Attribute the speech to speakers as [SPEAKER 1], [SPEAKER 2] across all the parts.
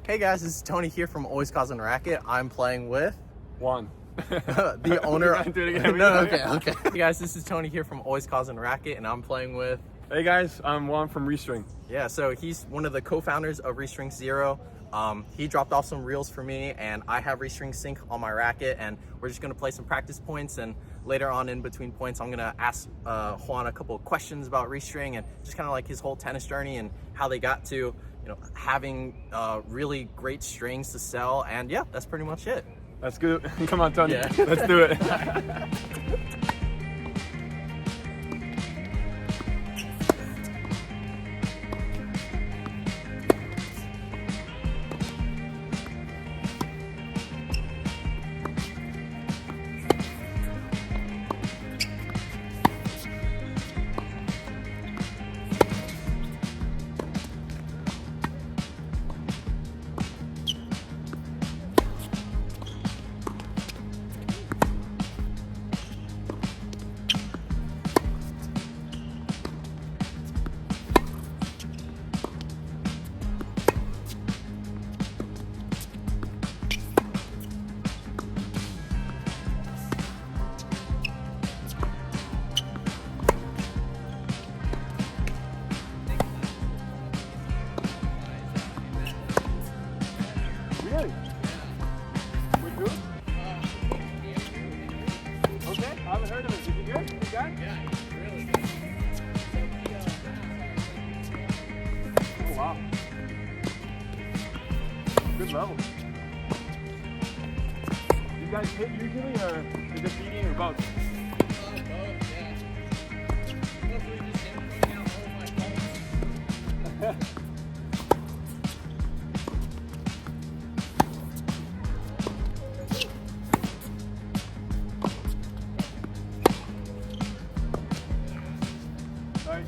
[SPEAKER 1] Hey guys, this is Tony here from Always Causing Racquet. I'm playing with
[SPEAKER 2] Juan.
[SPEAKER 1] the owner.
[SPEAKER 2] Do it again.
[SPEAKER 1] No, okay. Hey guys, this is Tony here from Always Causing Racquet, and I'm playing with.
[SPEAKER 2] Hey guys, I'm Juan from Restring.
[SPEAKER 1] Yeah, so he's one of the co-founders of Restring Zero. He dropped off some reels for me, and I have Restring Sync on my racket, and we're just gonna play some practice points. And later on, in between points, I'm gonna ask Juan a couple of questions about Restring and just kind of like his whole tennis journey and how they got to, having really great strings to sell. And yeah, that's pretty much it.
[SPEAKER 2] That's good. Come on, Tony.
[SPEAKER 1] Yeah.
[SPEAKER 2] Let's do it. Really? We're good? Okay, I haven't heard of him. Is he good? Good guy?
[SPEAKER 1] Yeah, he's really good.
[SPEAKER 2] Oh, wow. Good level. You guys hit usually, or is it feeding, or both?
[SPEAKER 1] Both, yeah. Mostly just him putting out all of my phones.
[SPEAKER 2] Sorry.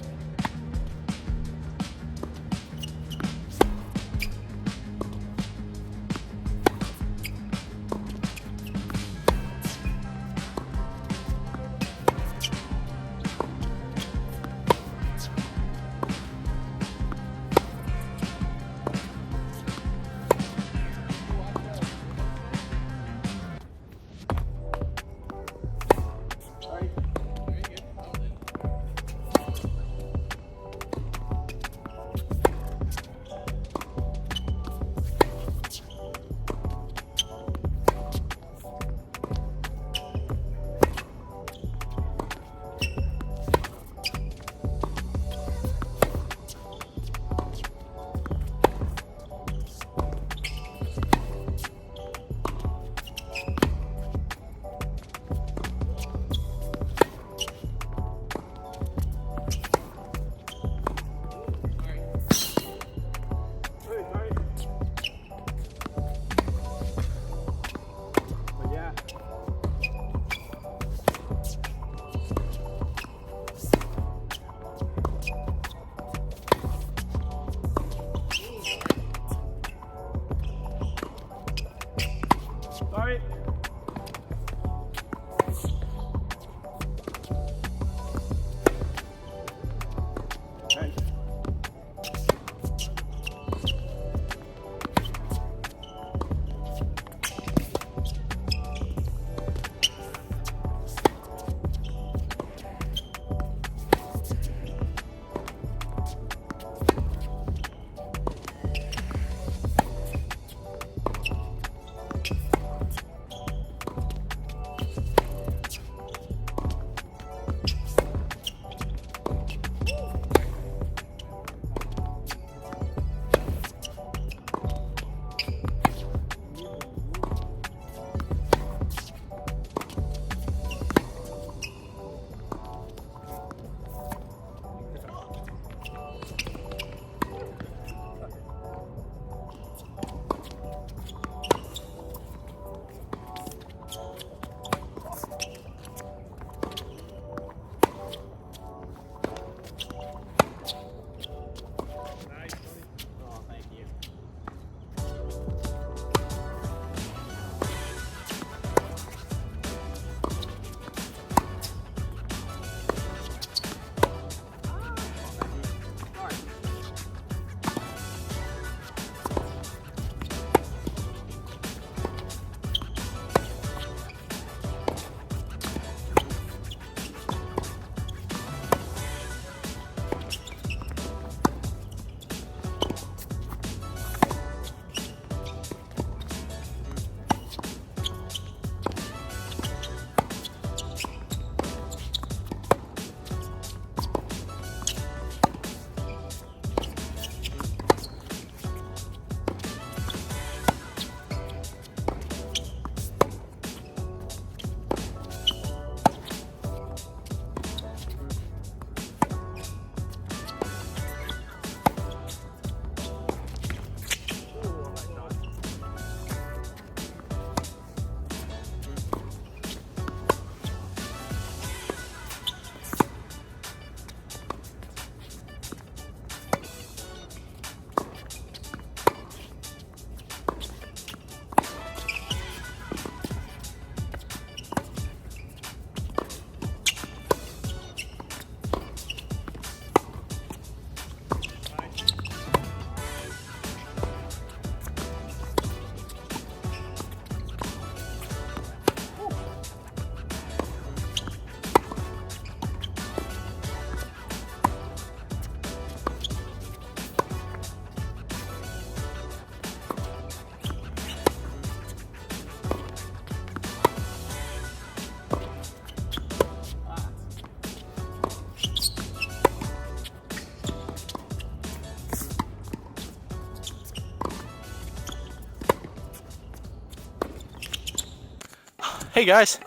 [SPEAKER 1] Hey guys,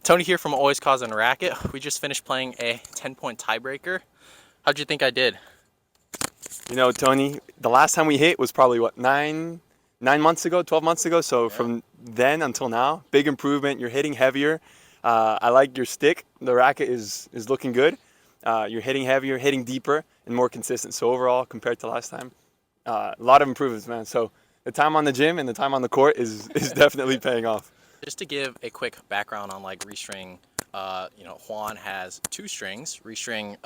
[SPEAKER 1] Tony here from Always Cause and Racquet. We just finished playing a 10-point tiebreaker. How'd you think I did?
[SPEAKER 3] You know, Tony, the last time we hit was probably what, 9 months ago, 12 months ago. So from then until now, big improvement. You're hitting heavier. I like your stick. The racket is looking good. You're hitting heavier, hitting deeper, and more consistent. So overall, compared to last time, a lot of improvements, man. So the time on the gym and the time on the court is definitely paying off.
[SPEAKER 1] Just to give a quick background on like Restring, Juan has 2 strings. Restring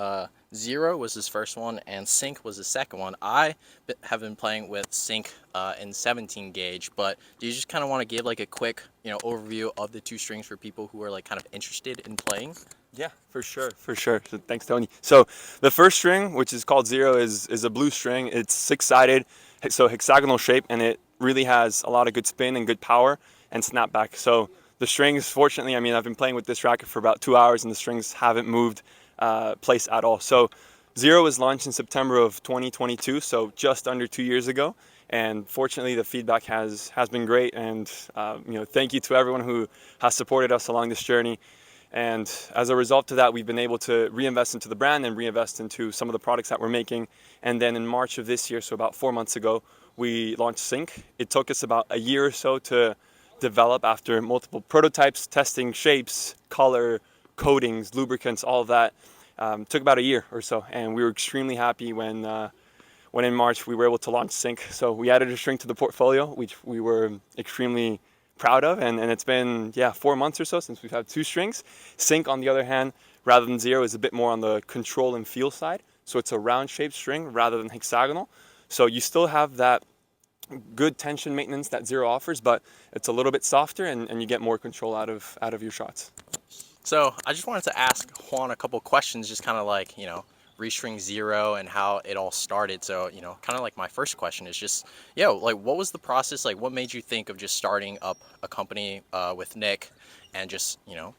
[SPEAKER 1] 0 was his first one, and Sync was his second one. I have been playing with Sync in 17 gauge, but do you just kind of want to give like a quick, overview of the 2 strings for people who are like kind of interested in playing?
[SPEAKER 3] Yeah, for sure. So thanks, Tony. So the first string, which is called 0, is a blue string. It's 6-sided, so hexagonal shape, and it really has a lot of good spin and good power and snapback. So the strings, fortunately, I've been playing with this racket for about 2 hours, and the strings haven't moved place at all. So 0 was launched in September of 2022, so just under 2 years ago. And fortunately, the feedback has been great. And thank you to everyone who has supported us along this journey. And as a result of that, we've been able to reinvest into the brand and reinvest into some of the products that we're making. And then in March of this year, so about 4 months ago, we launched Sync. It took us about a year or so to develop after multiple prototypes, testing shapes, color, coatings, lubricants, all of that. Took about a year or so. And we were extremely happy when in March we were able to launch Sync. So we added a string to the portfolio, which we were extremely proud of, and it's been 4 months or so since we've had 2 strings. Sync, on the other hand, rather than 0, is a bit more on the control and feel side. So it's a round shaped string rather than hexagonal. So you still have that good tension maintenance that 0 offers, but it's a little bit softer, and you get more control out of your shots.
[SPEAKER 1] So I just wanted to ask Juan a couple questions, just kind of like, Restring 0 and how it all started. So, kind of like my first question is just, like what was the process? Like what made you think of just starting up a company with Nick and just,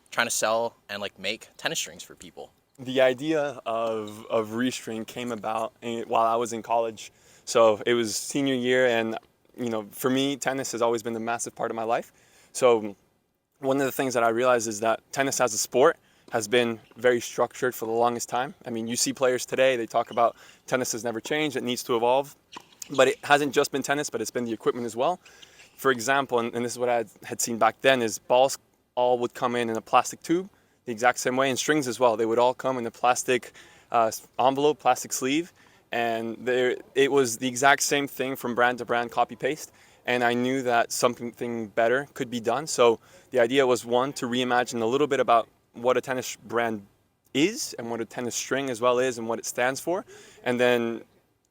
[SPEAKER 1] trying to sell and like make tennis strings for people?
[SPEAKER 3] The idea of Restring came about while I was in college. So it was senior year, and for me, tennis has always been a massive part of my life. So one of the things that I realized is that tennis as a sport has been very structured for the longest time. You see players today, they talk about tennis has never changed, it needs to evolve. But it hasn't just been tennis, but it's been the equipment as well. For example, and this is what I had seen back then, is balls all would come in a plastic tube, the exact same way, and strings as well. They would all come in a plastic envelope, plastic sleeve, and it was the exact same thing from brand to brand, copy-paste. And I knew that something better could be done. So the idea was, one, to reimagine a little bit about what a tennis brand is and what a tennis string as well is and what it stands for. And then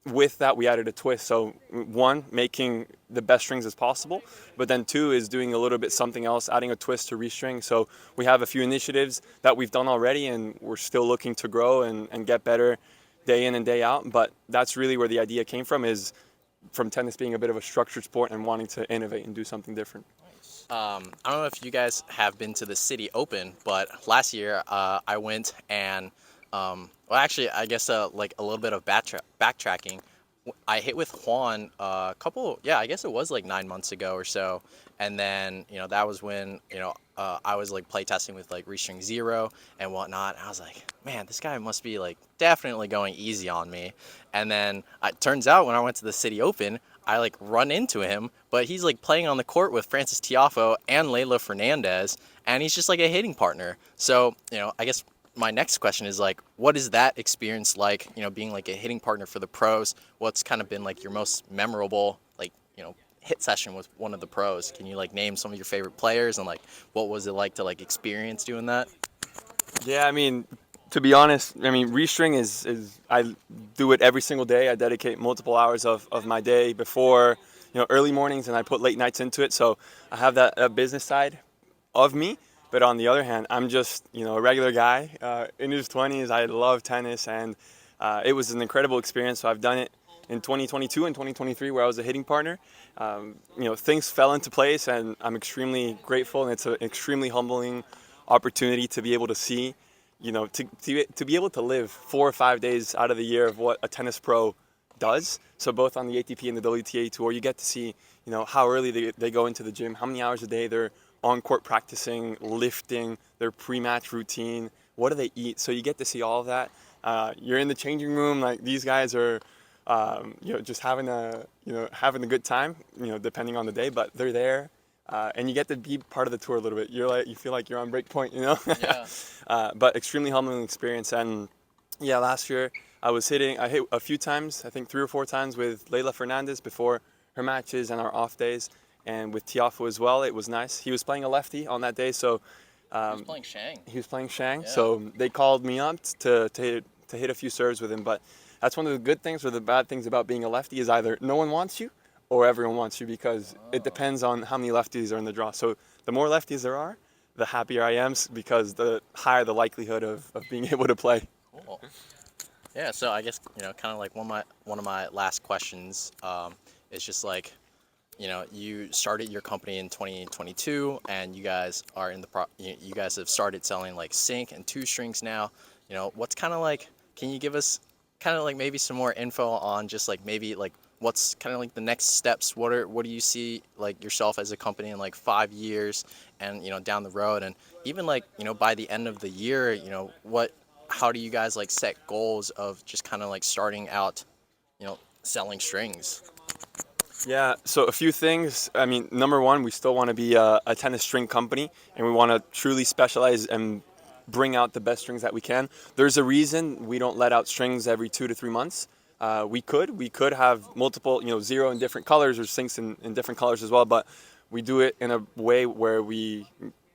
[SPEAKER 3] with that, we added a twist. So one, making the best strings as possible, but then 2 is doing a little bit something else, adding a twist to Restring. So we have a few initiatives that we've done already, and we're still looking to grow and get better day in and day out. But that's really where the idea came from, is from tennis being a bit of a structured sport and wanting to innovate and do something different.
[SPEAKER 1] I don't know if you guys have been to the City Open, but last year I went and, actually, I guess like a little bit of backtracking. I hit with Juan I guess it was like 9 months ago or so. And then, that was when, I was like playtesting with like Restring 0 and whatnot. And I was like, man, this guy must be like definitely going easy on me. And then it turns out when I went to the City Open, I like run into him, but he's like playing on the court with Frances Tiafoe and Leylah Fernandez, and he's just like a hitting partner. So, I guess my next question is like, what is that experience like, being like a hitting partner for the pros? What's kind of been like your most memorable, like, hit session with one of the pros? Can you like name some of your favorite players, and like what was it like to like experience doing that?
[SPEAKER 3] Yeah, to be honest, Restring is I do it every single day. I dedicate multiple hours of my day before, early mornings, and I put late nights into it. So I have that business side of me. But on the other hand, I'm just, a regular guy in his 20s. I love tennis, and it was an incredible experience. So I've done it in 2022 and 2023 where I was a hitting partner. Things fell into place, and I'm extremely grateful, and it's an extremely humbling opportunity to be able to see, to be able to live 4 or 5 days out of the year of what a tennis pro does. So both on the ATP and the WTA tour, you get to see, how early they go into the gym, how many hours a day they're on court practicing, lifting, their pre-match routine, what do they eat. So you get to see all of that. You're in the changing room, like these guys are, just having a good time, depending on the day, but they're there. And you get to be part of the tour a little bit. You feel like you're on break point,
[SPEAKER 1] Yeah.
[SPEAKER 3] But extremely humbling experience. And yeah, last year I hit a few times, I think 3 or 4 times with Leila Fernandez before her matches and our off days, and with Tiafo as well. It was nice. He was playing a lefty on that day, so
[SPEAKER 1] He was playing Shang.
[SPEAKER 3] he was playing Shang.
[SPEAKER 1] Yeah.
[SPEAKER 3] So they called me up to hit a few serves with him. But that's one of the good things or the bad things about being a lefty is either no one wants you or everyone wants you, because it depends on how many lefties are in the draw. So the more lefties there are, the happier I am, because the higher the likelihood of being able to play.
[SPEAKER 1] Cool. Yeah, so I guess, kind of like one of my last questions is just like, you started your company in 2022, and you guys are you guys have started selling like sync and 2 strings now. What's kind of like, can you give us kind of like maybe some more info on just like maybe like what's kind of like the next steps? What do you see like yourself as a company in like 5 years and down the road, and even like by the end of the year, how do you guys like set goals of just kind of like starting out, selling strings?
[SPEAKER 3] Yeah, so a few things. I mean, number one, we still want to be a tennis string company, and we want to truly specialize and bring out the best strings that we can. There's a reason we don't let out strings every 2 to 3 months. We could have multiple, zero in different colors or sinks in different colors as well, but we do it in a way where we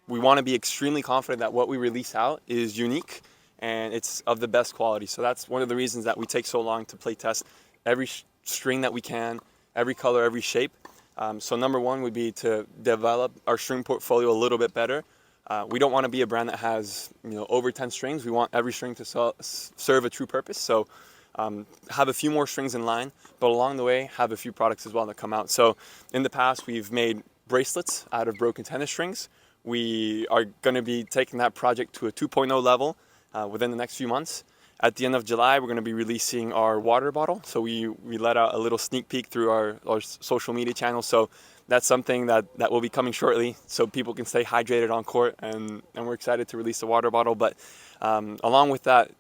[SPEAKER 3] want to be extremely confident that what we release out is unique and it's of the best quality. So that's one of the reasons that we take so long to play test every string that we can, every color, every shape. So number one would be to develop our string portfolio a little bit better. We don't want to be a brand that has over 10 strings. We want every string to serve a true purpose. So have a few more strings in line, but along the way have a few products as well that come out. So in the past, we've made bracelets out of broken tennis strings. We are going to be taking that project to a 2.0 level within the next few months. At the end of July, we're going to be releasing our water bottle. So we let out a little sneak peek through our social media channels. So that's something that will be coming shortly, so people can stay hydrated on court, and we're excited to release the water bottle. But along with that,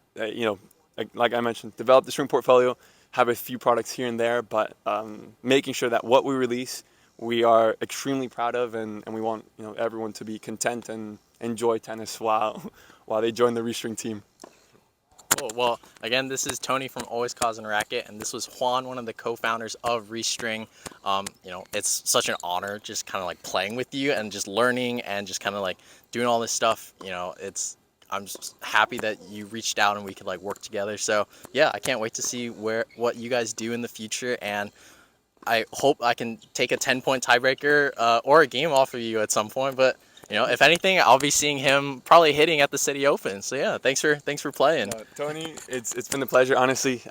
[SPEAKER 3] like I mentioned, develop the string portfolio, have a few products here and there, but making sure that what we release, we are extremely proud of, and we want everyone to be content and enjoy tennis while they join the Restring team.
[SPEAKER 1] Cool. Well, again, this is Tony from Always Causing Racquet, and this was Juan, one of the co-founders of Restring. It's such an honor just kind of like playing with you and just learning and just kind of like doing all this stuff. I'm just happy that you reached out and we could like work together. So yeah, I can't wait to see what you guys do in the future, and I hope I can take a 10-point tiebreaker or a game off of you at some point. But if anything, I'll be seeing him probably hitting at the City Open. So yeah, thanks for playing.
[SPEAKER 3] Tony, it's been a pleasure, honestly.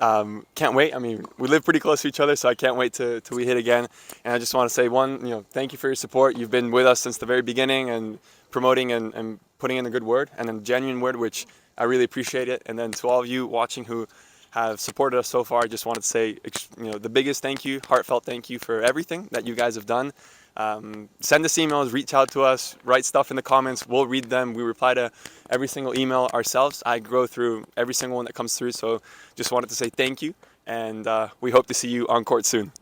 [SPEAKER 3] Can't wait. I mean, we live pretty close to each other, so I can't wait till we hit again. And I just want to say, thank you for your support. You've been with us since the very beginning and promoting and putting in a good word and a genuine word, which I really appreciate it. And then to all of you watching who have supported us so far, I just wanted to say, the biggest thank you, heartfelt thank you for everything that you guys have done. Send us emails, reach out to us, write stuff in the comments. We'll read them. We reply to every single email ourselves. I go through every single one that comes through. So just wanted to say thank you, and we hope to see you on court soon.